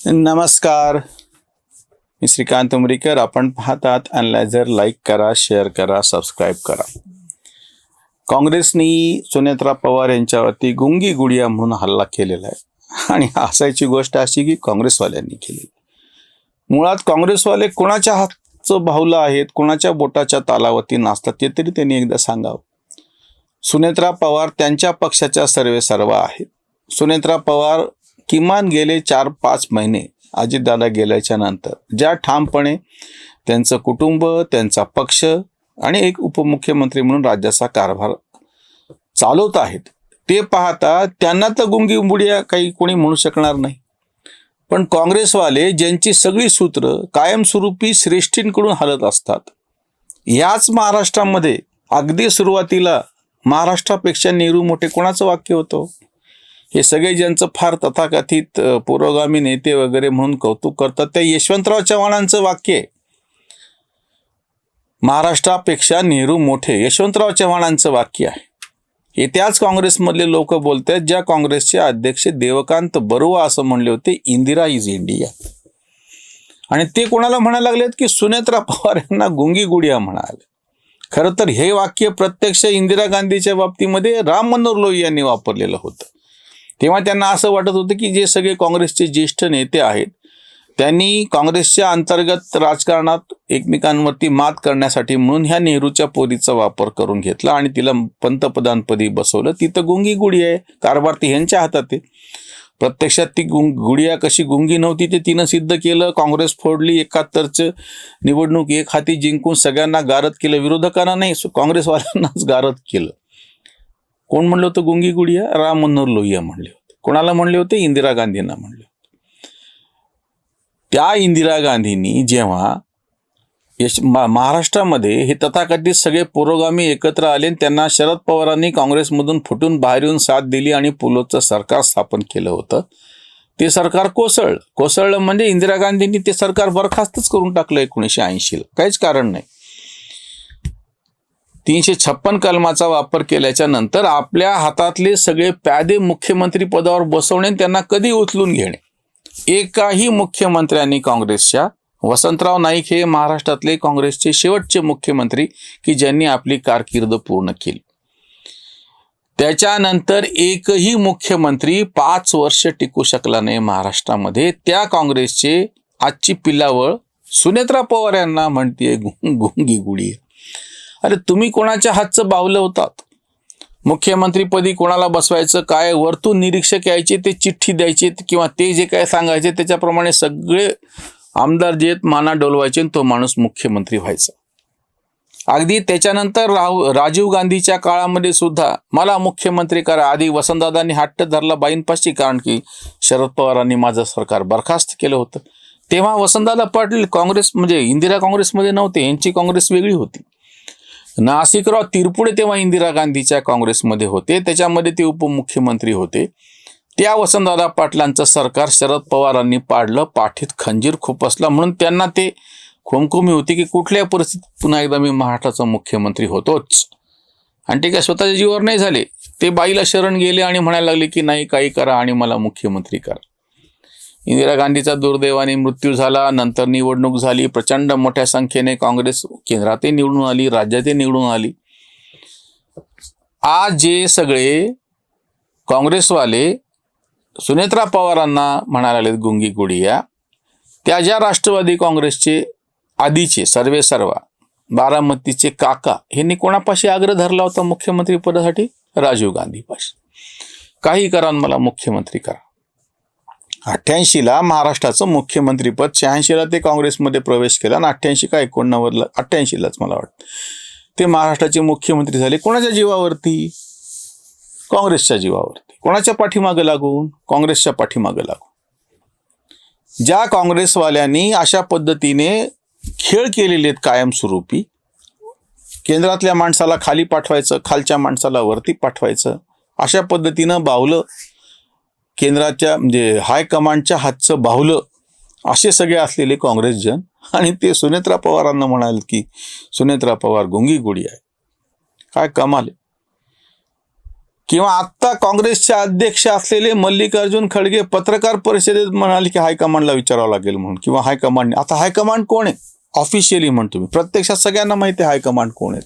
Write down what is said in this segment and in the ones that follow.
नमस्कार, मी श्रीकांत उमरीकर. आपण पाहतात अॅनालायझर. लाईक करा, शेअर करा, सबस्क्राईब करा. काँग्रेसनी सुनेत्रा पवार यांच्यावरती गुंगी गुडिया म्हणून हल्ला केलेला आहे आणि हसायची गोष्ट अशी की काँग्रेसवाल्यांनी केली. मुळात काँग्रेसवाले कोणाच्या हातचं बाहुलं आहेत, कोणाच्या बोटाच्या तालावरती नाचतात ते तरी त्यांनी एकदा सांगावं. सुनेत्रा पवार त्यांच्या पक्षाच्या सर्वेसर्वा आहेत. सुनेत्रा पवार किमान गेले 4-5 महिने अजितदादा गेल्याच्या नंतर ज्या ठामपणे त्यांचं कुटुंब, त्यांचा पक्ष आणि एक उपमुख्यमंत्री म्हणून राज्याचा कारभार चालवत आहेत ते पाहता त्यांना तर गुंगी बुडिया काही कोणी म्हणू शकणार नाही. पण काँग्रेसवाले ज्यांची सगळी सूत्र कायमस्वरूपी श्रेष्ठींकडून हलत असतात, याच महाराष्ट्रामध्ये अगदी सुरुवातीला महाराष्ट्रापेक्षा नेहरू मोठे कोणाचं वाक्य होतं? हे सगळे ज्यांचं फार तथाकथित पुरोगामी नेते वगैरे म्हणून कौतुक करतात त्या यशवंतराव चव्हाणांचं वाक्य आहे, महाराष्ट्रापेक्षा नेहरू मोठे. यशवंतराव चव्हाणांचं वाक्य आहे. हे त्याच काँग्रेसमधले लोक बोलतात ज्या काँग्रेसचे अध्यक्ष देवकांत बरुआ असं म्हणले होते, इंदिरा इज इंडिया. आणि ते कोणाला म्हणायला लागलेत की सुनेत्रा पवार यांना गुंगी गुडिया म्हणाले. खरं तर हे वाक्य प्रत्यक्ष इंदिरा गांधीच्या बाबतीमध्ये राम मनोहर लोहिया यांनी वापरलेलं होतं. तेव्हा त्यांना असं वाटत होतं की जे सगळे काँग्रेसचे ज्येष्ठ नेते आहेत त्यांनी काँग्रेसच्या अंतर्गत राजकारणात एकमेकांवरती मात करण्यासाठी म्हणून ह्या नेहरूच्या पोरीचा वापर करून घेतला आणि तिला पंतप्रधानपदी बसवलं. ती तर गुंगी गुडिया आहे, कारभार ती ह्यांच्या हातात आहे. प्रत्यक्षात ती गुडिया कशी गुंगी नव्हती ते तिनं सिद्ध केलं. काँग्रेस फोडली, 71चं निवडणूक एक हाती जिंकून सगळ्यांना गारद केलं. विरोधकांना नाही, काँग्रेसवाल्यांनाच गारद केलं. कोण म्हणलं होतं गुंगी गुडिया? राम मनोहर लोहिया म्हणले होते. कोणाला म्हणले होते? इंदिरा गांधींना म्हणले होते. त्या इंदिरा गांधींनी जेव्हा महाराष्ट्रामध्ये हे तथाकथित सगळे पुरोगामी एकत्र आले, त्यांना शरद पवारांनी काँग्रेसमधून फुटून बाहेर येऊन साथ दिली आणि पुलोचं सरकार स्थापन केलं होतं. ते सरकार कोसळलं म्हणजे इंदिरा गांधींनी ते सरकार बरखास्तच करून टाकलं 1980ला. काहीच कारण नाही. 356 कलमाचा वापर केल्याच्या नंतर आपल्या हातातले सगळे प्यादे मुख्यमंत्री पदावर बसवणे, त्यांना कधी उचलून घेणे. एकाही मुख्यमंत्र्यांनी काँग्रेसच्या, वसंतराव नाईक हे महाराष्ट्रातले काँग्रेसचे शेवटचे मुख्यमंत्री की ज्यांनी आपली कारकीर्द पूर्ण केली. त्याच्यानंतर एकही मुख्यमंत्री 5 वर्ष टिकू शकला नाही महाराष्ट्रामध्ये. त्या काँग्रेसचे आजची पिल्लावळ सुनेत्रा पवार यांना म्हणते गुंगी गुडी. अरे तुम्ही कोणाच्या हातचं बावलं होतात? मुख्यमंत्रीपदी कोणाला बसवायचं काय, वरतून निरीक्षक यायचे, ते चिठ्ठी द्यायचे किंवा ते जे काय सांगायचे त्याच्याप्रमाणे सगळे आमदार जे माना डोलवायचे आणि तो माणूस मुख्यमंत्री व्हायचा. अगदी त्याच्यानंतर राजीव गांधीच्या काळामध्ये सुद्धा मला मुख्यमंत्री करा. आधी वसंतदादांनी हट्ट धरला बाईंपाशी, कारण की शरद पवारांनी माझं सरकार बरखास्त केलं होतं. तेव्हा वसंतदादा पाटील काँग्रेस म्हणजे इंदिरा काँग्रेसमध्ये नव्हते, यांची काँग्रेस वेगळी होती. नासिकराव तिरपुडे तेव्हा इंदिरा गांधीच्या काँग्रेसमध्ये होते, त्याच्यामध्ये ते उपमुख्यमंत्री होते. त्या वसंतदादा पाटलांचं सरकार शरद पवारांनी पाडलं. पाठीत खंजीर खुपसला म्हणून त्यांना ते खुमखुमी होती की कुठल्या परिस्थितीत पुन्हा एकदा मी महाराष्ट्राचा मुख्यमंत्री होतोच. आणि ते काय स्वतःच्या जीवावर नाही झाले, ते बाईला शरण गेले आणि म्हणायला लागले की नाही काही करा आणि मला मुख्यमंत्री करा. इंदिरा गांधीचा दुर्दैवाने मृत्यू झाला. नंतर निवडणूक झाली. प्रचंड मोठ्या संख्येने काँग्रेस केंद्रातही निवडून आली, राज्यातही निवडून आली. आज जे सगळे काँग्रेसवाले सुनेत्रा पवारांना म्हणायला लागलेत गुंगी गुडिया, त्या ज्या राष्ट्रवादी काँग्रेसचे आधीचे सर्वेसर्वा बारामतीचे काका यांनी कोणापाशी आग्रह धरला होता मुख्यमंत्री पदासाठी? राजीव गांधीपाशी. काही करा मला मुख्यमंत्री करा. 88ला महाराष्ट्राचं मुख्यमंत्रीपद, 86ला ते काँग्रेसमध्ये प्रवेश केला आणि 88 का 89ला 88लाच मला वाटतं ते महाराष्ट्राचे मुख्यमंत्री झाले. कोणाच्या जीवावरती? काँग्रेसच्या जीवावरती. कोणाच्या पाठीमागं लागून? काँग्रेसच्या पाठीमागं लागून. ज्या काँग्रेसवाल्यांनी अशा पद्धतीने खेळ केलेले आहेत कायमस्वरूपी, केंद्रातल्या माणसाला खाली पाठवायचं, खालच्या माणसाला वरती पाठवायचं, अशा पद्धतीनं बावलं केंद्राच्या म्हणजे हायकमांडच्या हातचं बाहुलं असे सगळे असलेले काँग्रेसजन, आणि ते सुनेत्रा पवारांना म्हणाल की सुनेत्रा पवार गुंगी गुडी आहे. काय कमाल आहे. किंवा आत्ता काँग्रेसचे अध्यक्ष असलेले मल्लिकार्जुन खळगे पत्रकार परिषदेत म्हणाले की हायकमांडला विचारावं लागेल म्हणून, किंवा हायकमांड. आता हायकमांड कोण आहे? ऑफिशियली म्हणतो मी, प्रत्यक्षात सगळ्यांना माहिती आहे हायकमांड कोण आहे.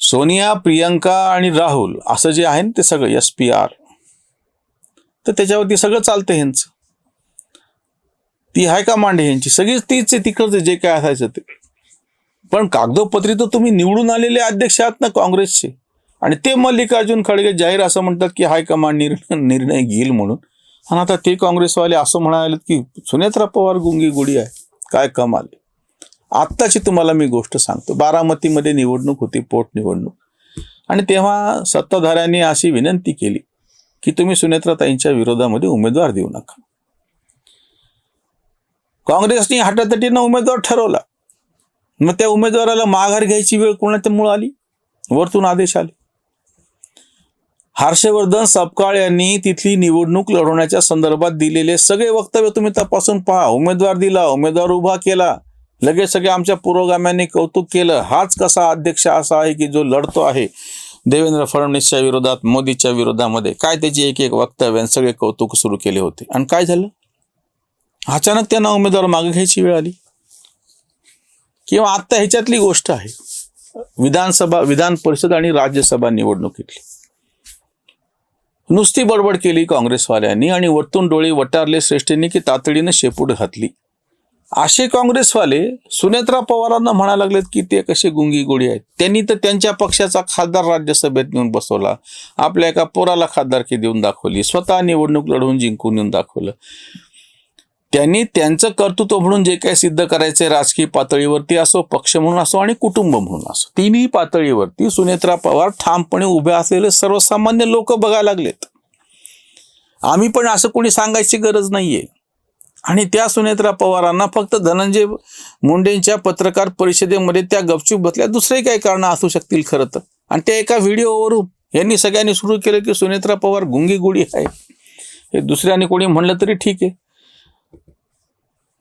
सोनिया, प्रियंका आणि राहुल असं जे आहे ना ते सगळं SPR, तर त्याच्यावरती सगळं चालतं ह्यांचं. ती हायकमांड आहे ह्यांची, सगळीच तीच आहे तिकडचं जे काय असायचं ते. पण कागदोपत्री तर तुम्ही निवडून आलेले अध्यक्ष आहात ना काँग्रेसचे, आणि ते मल्लिकार्जुन खळगे जाहीर असं म्हणतात की हायकमांड निर्णय घेईल म्हणून. आणि आता ते काँग्रेसवाले असं म्हणाले की सुनेत्रा पवार गुंगी गुडी आहे. काय कमाल. आत्ताची तुम्हाला मी गोष्ट सांगतो, बारामतीमध्ये निवडणूक होती, पोटनिवडणूक, आणि तेव्हा सत्ताधाऱ्यांनी अशी विनंती केली की तुम्ही सुनेत्राताईंच्या विरोधामध्ये उमेदवार देऊ नका. काँग्रेसने हटातटीनं उमेदवार ठरवला. मग त्या उमेदवाराला माघार घ्यायची वेळ कोणाच्यामुळे आली? वरतून आदेश आले. हर्षवर्धन सपकाळ यांनी तिथली निवडणूक लढवण्याच्या संदर्भात दिलेले सगळे वक्तव्य तुम्ही तपासून पहा. उमेदवार दिला, उमेदवार उभा केला, लगेच सगळे आमच्या पुरोगाम्यांनी कौतुक केलं. हाच कसा अध्यक्ष असा आहे की जो लढतो आहे देवेंद्र फडणवीसच्या विरोधात, मोदीच्या विरोधामध्ये. काय त्याची एक एक वक्तव्य, सगळे कौतुक सुरू केले होते. आणि काय झालं? अचानक त्यांना उमेदवार मागे घ्यायची वेळ आली. किंवा आत्ता ह्याच्यातली गोष्ट आहे विधान परिषद आणि राज्यसभा निवडणुकीतली. नुसती बडबड केली काँग्रेसवाल्यांनी आणि वरतून डोळे वटारले श्रेष्ठींनी की तातडीनं शेपूट घातली. असे काँग्रेसवाले सुनेत्रा पवारांना म्हणायला लागलेत की ते कसे गुंगी गुडी आहेत. त्यांनी तर त्यांच्या पक्षाचा खासदार राज्यसभेत नेऊन बसवला, आपल्या एका पोराला खासदारकी देऊन दाखवली, स्वतः निवडणूक लढवून जिंकून येऊन दाखवलं. त्यांनी त्यांचं कर्तृत्व म्हणून जे काही सिद्ध करायचे राजकीय पातळीवरती असो, पक्ष म्हणून असो आणि कुटुंब म्हणून असो, तिन्ही पातळीवरती सुनेत्रा पवार ठामपणे उभे असलेले सर्वसामान्य लोक बघायला लागलेत. आम्ही पण असं कोणी सांगायची गरज नाहीये. आणि त्या सुनेत्रा पवारांना फक्त धनंजय मुंडेंच्या पत्रकार परिषदेमध्ये त्या गपचूप बसल्या, दुसरे काही कारण असू शकतील खरं तर. आणि त्या एका व्हिडिओवरून यांनी सगळ्यांनी सुरू केलं की सुनेत्रा पवार गुंगी गुडी आहे. हे दुसऱ्याने कोणी म्हणलं तरी ठीक आहे.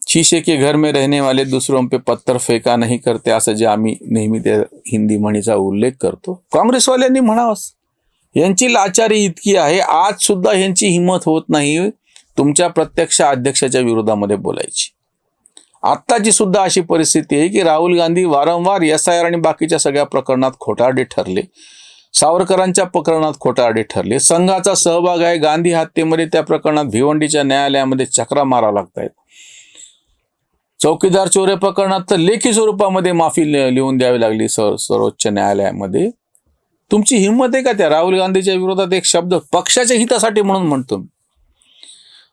शीशे के घर में रहने वाले दूसरों पे पत्थर फेका नहीं करते, असं जे आम्ही नेहमी त्या हिंदी म्हणीचा उल्लेख करतो. काँग्रेसवाल्यांनी म्हणावंच, यांची लाचारी इतकी आहे, आज सुद्धा यांची हिंमत होत नाही तुमच्या प्रत्यक्ष अध्यक्षाच्या विरोधामध्ये बोलायची. आत्ताची सुद्धा अशी परिस्थिती आहे की राहुल गांधी वारंवार SIR आणि बाकीच्या सगळ्या प्रकरणात खोटारडे ठरले, सावरकरांच्या प्रकरणात खोटारडे ठरले, संघाचा सहभाग आहे गांधी हत्येमध्ये, त्या प्रकरणात भिवंडीच्या न्यायालयामध्ये चक्रा मारावं लागतायत. चौकीदार चोरी प्रकरणात तर लेखी स्वरूपामध्ये माफी लिहून द्यावी लागली सर्वोच्च न्यायालयामध्ये. तुमची हिंमत आहे का त्या राहुल गांधीच्या विरोधात एक शब्द पक्षाच्या हितासाठी म्हणून म्हणतो मी.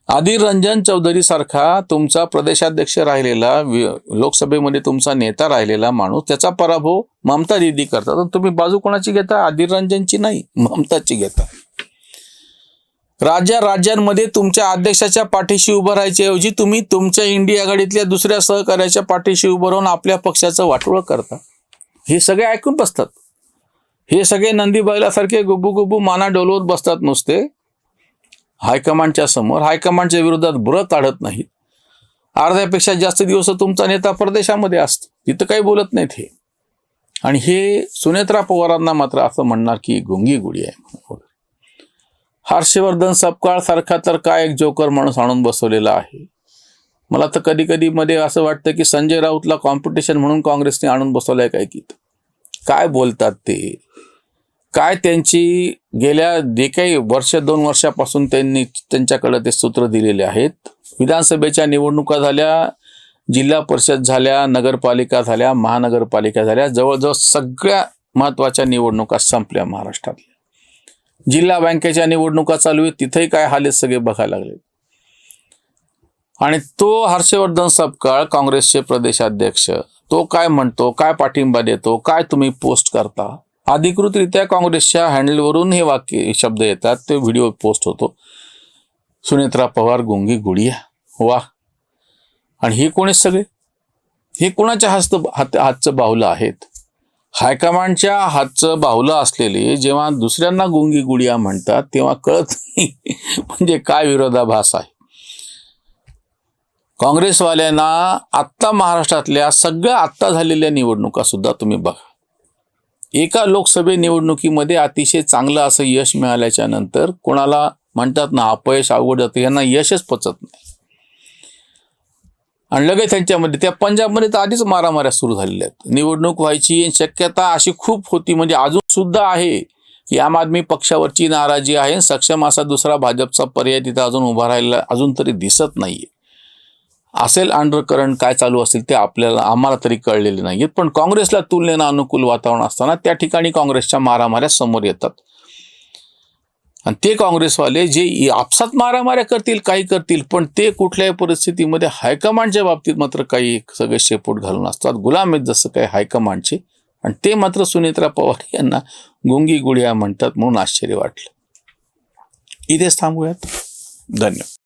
अधीर रंजन चौधरी सारखा तुमचा प्रदेशाध्यक्ष राहिलेला, लोकसभेमध्ये तुमचा नेता राहिलेला माणूस, त्याचा पराभव ममता दिदी करतात. तुम्ही बाजू कोणाची घेता? अधीर रंजनची नाही, ममताची घेता. राज्यांमध्ये तुमच्या अध्यक्षाच्या पाठीशी उभं राहायच्या ऐवजी तुम्ही तुमच्या इंडिया आघाडीतल्या दुसऱ्या सहकार्याच्या पाठीशी उभं राहून आपल्या पक्षाचं वाटोळं करता. हे सगळे ऐकून बसतात. हे सगळे नंदी बैलासारखे गुबू गुबू माना डोलवत बसतात नुसते हायकमांडच्या समोर. हायकमांडच्या विरोधात बुरं काढत नाहीत. अर्ध्यापेक्षा जास्त दिवस तुमचा नेता परदेशामध्ये असतो, तिथं काही बोलत नाहीत हे. आणि हे सुनेत्रा पवारांना मात्र असं म्हणणार की गुंगी गुडी आहे. हर्षवर्धन सपकाळ सारखा तर काय एक जोकर माणूस आणून बसवलेला आहे. मला तर कधी कधी मध्ये असं वाटतं की संजय राऊतला कॉम्पिटिशन म्हणून काँग्रेसने आणून बसवलंय काय की. काय बोलतात ते, काय त्यांची गेल्या जे काही वर्ष 2 वर्षापासून त्यांनी त्यांच्याकडे ते सूत्र दिलेले आहेत. विधानसभेच्या निवडणुका झाल्या, जिल्हा परिषद झाल्या, नगरपालिका झाल्या, महानगरपालिका झाल्या, जवळजवळ सगळ्या महत्त्वाच्या निवडणुका संपल्या महाराष्ट्रातल्या. जिल्हा बँकेच्या निवडणुका चालू आहेत, तिथेही काय हाल सगळे बघायला लागले. आणि तो हर्षवर्धन सपकाळ काँग्रेसचे प्रदेशाध्यक्ष, तो काय म्हणतो, काय पाठिंबा देतो, काय तुम्ही पोस्ट करता. अधिकृतरित्या काँग्रेसच्या हँडलवरून हे वाक्य शब्द येतात, ते व्हिडिओ पोस्ट होतो. सुनेत्रा पवार गुंगी गुडिया, वा. आणि हे कोणी सगळे, हे कोणाच्या हातचं बाहुलं आहेत? हायकमांडच्या हातचं बाहुलं असलेले जेव्हा दुसऱ्यांना गुंगी गुडिया म्हणतात तेव्हा कळत नाही म्हणजे काय विरोधाभास आहे. काँग्रेसवाल्यांना आत्ता महाराष्ट्रातल्या सगळ्या आत्ता झालेल्या निवडणुका सुद्धा तुम्ही बघा. एका लोकसभे निवडणुकीमध्ये अतिशय चांगलं असं यश मिळाल्याच्या नंतर कोणाला म्हणतात ना अपयश अवघड जातं, यांना यशच पचत नाही. आणि लगेच त्यांच्यामध्ये त्या पंजाबमध्ये तर आधीच मारामाऱ्या सुरू झालेल्या आहेत. निवडणूक व्हायची शक्यता अशी खूप होती, म्हणजे अजून सुद्धा आहे की आम आदमी पक्षावरची नाराजी आहे. सक्षम असा दुसरा भाजपचा पर्याय तिथं अजून उभा राहिला अजून तरी दिसत नाहीये. असेल अंडरकरंट काय चालू असेल ते आम्हाला तरी कळलेले नाहीयेत. पण काँग्रेसला तुलनेनं अनुकूल वातावरण असताना त्या ठिकाणी काँग्रेसच्या मारामाऱ्या समोर येतात. आणि ते काँग्रेसवाले जे आपसात मारामाऱ्या करतील, काही करतील, पण ते कुठल्याही परिस्थितीमध्ये हायकमांडच्या बाबतीत मात्र काही सगळे शेपूट घालून असतात. गुलाम आहेत जसं काही हायकमांडचे. आणि ते मात्र सुनेत्रा पवार यांना गुंगी गुडिया म्हणतात म्हणून आश्चर्य वाटलं. इथेच थांबूयात. धन्यवाद.